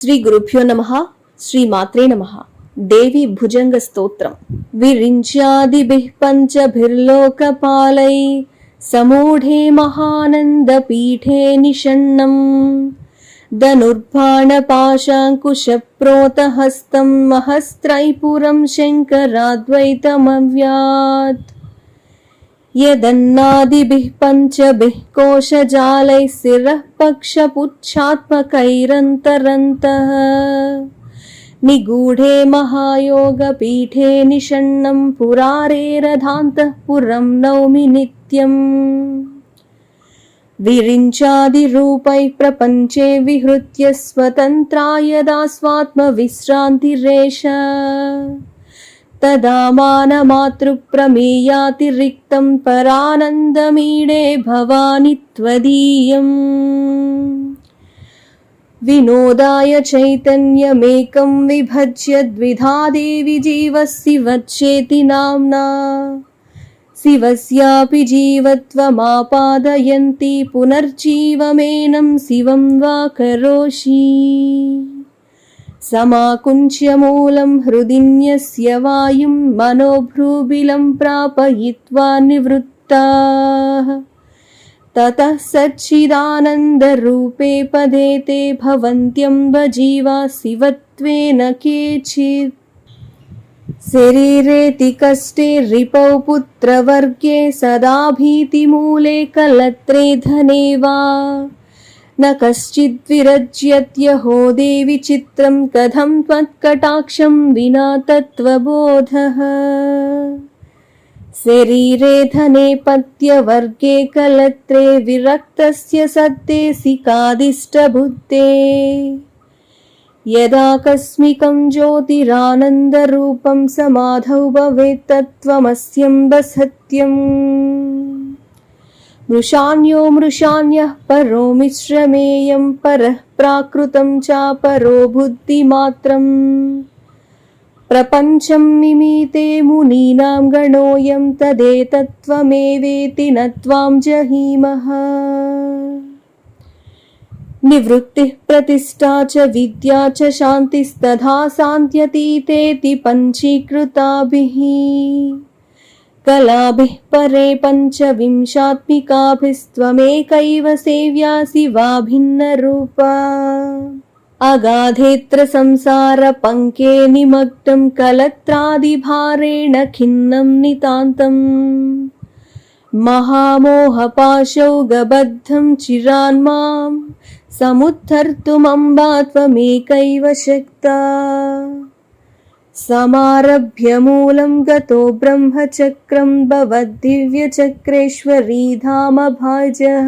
శ్రీ గురుభ్యో నమః. శ్రీ మాత్రే నమః. దేవి భుజంగ స్తోత్రం. విరించాదిభిః పంచభిర్లోకపాలై సమూఢే మహానంద పీఠే నిషణ్ణం ధనుర్బాణపాశాంకుశప్రోతహస్తం మహస్త్రైపురం శంకరాద్వైతమవ్యాత్ యదన్నాదిభిః పంచభిః కోశజాలైः శిరః పక్షపుచ్ఛాత్మకైరन्तरन्तः నిగూఢే మహాయోగపీఠే నిషణ్ణం పురారేరధాంతః పురం నౌమి నిత్యం. విరించాదిరూపైః ప్రపంచే విహృత్య స్వతంత్రా యదా స్వాత్మవిశ్రాంతిరేష తదా మానమాతృప్రమేయాతిరిక్తం పరానందమీడే భవాని త్వదీయం. వినోదాయ చైతన్యమేకం విభజ్య ద్విధా దేవి జీవः శివచ్చేతి నామ్నా శివస్యాపి జీవత్వమాపాదయంతి పునర్జీవమేనం శివం వా కరోషి. సమాకుంచ్య మూలం హృదిన్యస్య వాయుం మనోభ్రూబిలం ప్రాపయిత్వా నివృత్తాః తతః సచ్చిదానందరూపే పదే తే భవంత్యంబ జీవా శివత్వేన కేచిత్. శరీరేతి కష్టే రిపౌ పుత్రవర్గే సదా భీతిమూలే కలత్రే ధనే వా న కశ్చిద్విరజ్యత్యహో దేవి చిత్రం కథం త్వత్కటాక్షం వినా తత్వబోధః. శరీరే ధనే పత్యవర్గే కలత్రే విరక్తస్య సత్తేసి కాదిష్టబుద్ధే యదాకస్మికం జ్యోతిరానందరూపం సమాధౌ భవేత్ తత్వమస్యంబ సత్యం. మృషాన్యో మృషాన్యః పరో మిశ్రమేయం పరః ప్రాకృతం చాపరో బుద్ధిమాత్రం ప్రపంచం మిమీతే మునీనాం గణోయం తదేతత్వమేవేతి న త్వాం జహీమః. నివృత్తిః ప్రతిష్ఠా చ విద్యా చ శాంతిస్తథా శాంత్యతీతేతి పంచీకృతాభిః కళాభిః పరే పంచవింశాత్మికాభిస్త్వమేకైవ సేవ్యా శివాభిన్నరూపా. అగాధేత్ర సంసార పంకే నిమగ్నం కలత్రాదిభారేణ ఖిన్నం నితాంతం మహామోహపాశౌగబద్ధం చిరాన్మాం సముద్ధర్తుమంబా త్వమేకైవ శక్తా. సమారభ్య మూలం గతో బ్రహ్మచక్రం భవద్దివ్యచక్రేశ్వరీ ధామ భాజః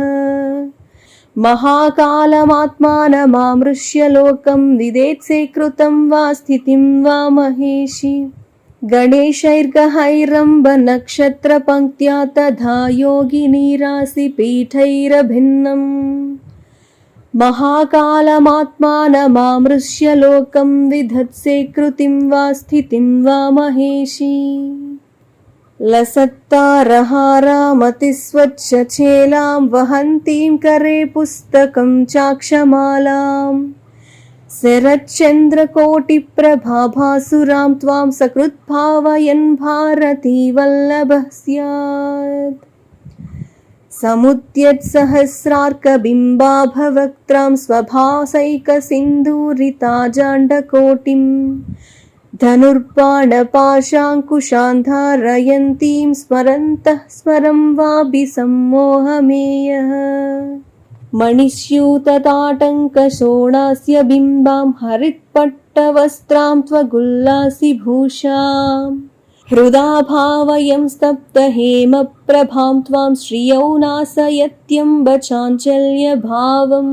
మహాకాలమాత్మానమామృష్య లోకం విదేత్సే కృతం వా స్థితిం వా మహేషి. గణేశైర్గహైరంబ నక్షత్ర పంక్త్యా తథా యోగినీరాసి పీఠైరభిన్నం మహాకాలమాత్మానమామృష్య లోకం విధత్సే కృతిం వా స్థితిం వా మహేషి. లసత్తారహారామతిస్వచ్ఛచేలాం వహంతీం కరే పుస్తకం చాక్షమాలాం శరచ్చంద్రకోటిప్రభాభాసురాం త్వాం సకృద్భావయన్ భారతీ వల్లభః స్యాత్. సముద్యత్సహస్రార్కబింబాభవక్త్రాం స్వభాసైకసింధూరితాజాండకోటిం ధనుర్బాణపాశాంకుశాన్ ధారయంతీం స్మరంతః స్మరం వాపి సమ్మోహమేయః. మణిస్యూతతాటంకశోణాస్య బింబాం హరిత్పట్టవస్త్రాం త్వగుల్లాసి భూషాం హృదా భావయం స్తప్తహేమ ప్రభాం త్వాం శ్రియౌ నాశయత్యంబ చాంచల్యభావం.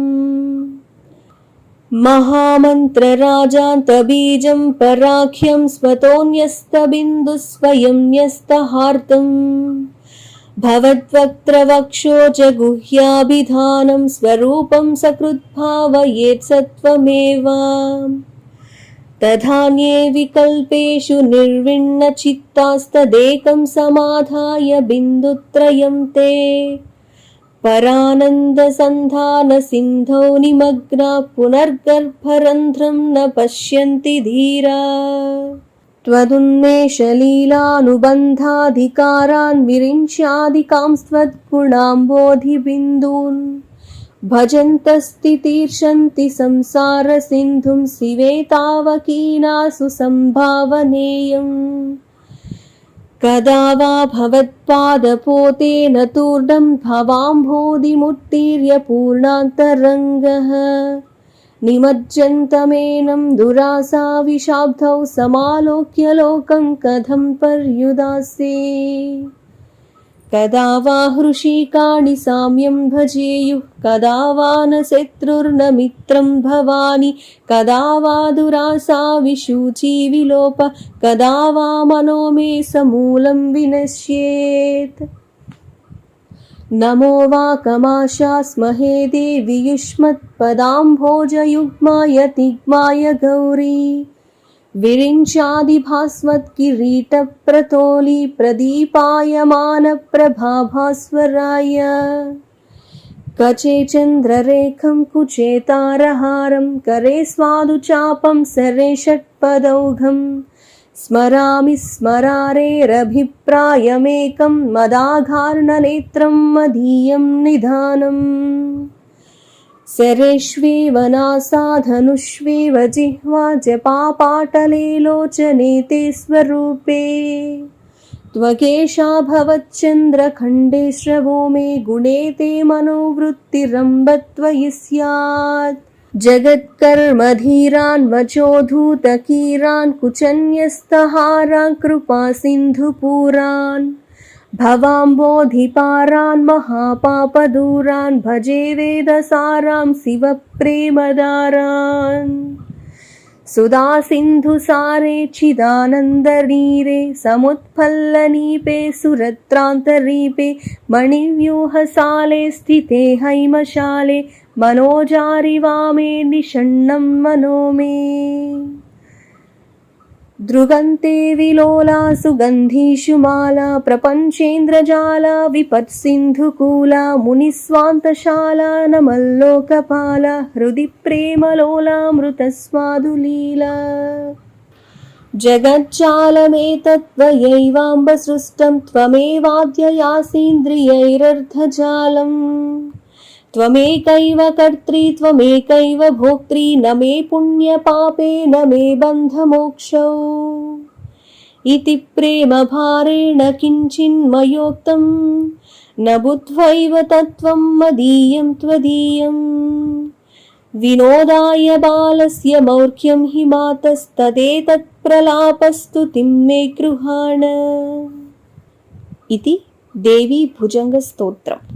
మహామంత్రరాజాంతబీజం పరాఖ్యం స్వతోన్యస్తబిందుస్వయం న్యస్తహార్తం భవద్వక్త్రవక్షోజగుహ్యాభిధానం స్వరూపం సకృద్భావయేత్ సత్వమేవ. తథాన్యే వికల్పేషు నిర్విణ్ణచిత్తాస్తదేకం సమాధాయ బిందుత్రయం తే परानन्दसन्धानसिन्धौ निमग्ना पुनर्गर्भरन्ध्रं न पश्यन्ति धीरा त्वदुन्मेषलीलानुबन्धाधिकारान् विरिञ्च्यादिकांस्त्वद्गुणाम्बोधिबिन्दून् भजन्तस्तितीर्षन्ति संसारसिन्धुं शिवेतावकीनासु सम्भावनेयम् कदा वा भवत्पादपोतेन तूर्णं भवाम्भोधिमुत्तीर्य पूर्णान्तरङ्गः निमज्जन्तमेनं दुरासा विशाब्धौ समालोक्य लोकं कथं पर्युदासे कदा वा हृषीकाणि साम्यं भजेयुः कदा वा न शत्रुर्न मित्रं भवानि कदा वा दुरासा विशूची विलोप कदा वा मनो मे समूलं विनश्येत् नमो वाकमाशास्महे देवि युष्मत्पदाम्भोजयुग्माय तिग्माय गौरी विरिञ्चादिभास्वत्किरीटप्रतोली प्रदीपायमानप्रभाभास्वराय कचे चन्द्ररेखं कुचे तारहारं करे स्वादुचापं सरे षट्पदौघं स्मरामि स्मरारेरभिप्रायमेकं मदाघार्णनेत्रं मदीयं निधानम् सरेष्वेव नासाधनुष्वेव जिह्वा जपापाटले लोचने ते स्वरूपे त्वकेशा भवच्चन्द्रखण्डे श्रवो मे गुणे ते मनोवृत्तिरम्ब त्वयि स्यात् जगत्कर्मधीरान् वचोधूतकीरान् कुचन्यस्तहारान् कृपासिन्धुपूरान् भवाम्बोधिपारान् महापापदूरान् भजे वेदसारां शिवप्रेमदारान् सुधासिन्धुसारे चिदानन्दनीरे समुत्फल्लनीपे सुरत्रान्तरीपे मणिव्यूहसाले स्थिते हैमशाले मनोजारिवामे निषण्णं मनो मे दृगन्ते विलोला सुगन्धीषु माला प्रपञ्चेन्द्रजाला विपत्सिन्धुकूला मुनिस्वान्तशाला नमल्लोकपाला हृदि प्रेमलोलामृतस्वादुलीला जगज्जालमेतत्त्वयैवाम्ब सृष्टं त्वमेवाद्ययासीन्द्रियैरर्धजालम् त्वमेकैव कर्त्री त्वमेकैव भोक्त्री न मे पुण्यपापे न मे बन्धमोक्षौ इति प्रेमभारेण किञ्चिन्मयोक्तं न बुद्ध्वैव तत्त्वं मदीयं त्वदीयं विनोदाय बालस्य मौर्ख्यं हि मातस्तदेतत्प्रलापस्तुतिं मे गृहाण इति देवी भुजङ्गस्तोत्रम्।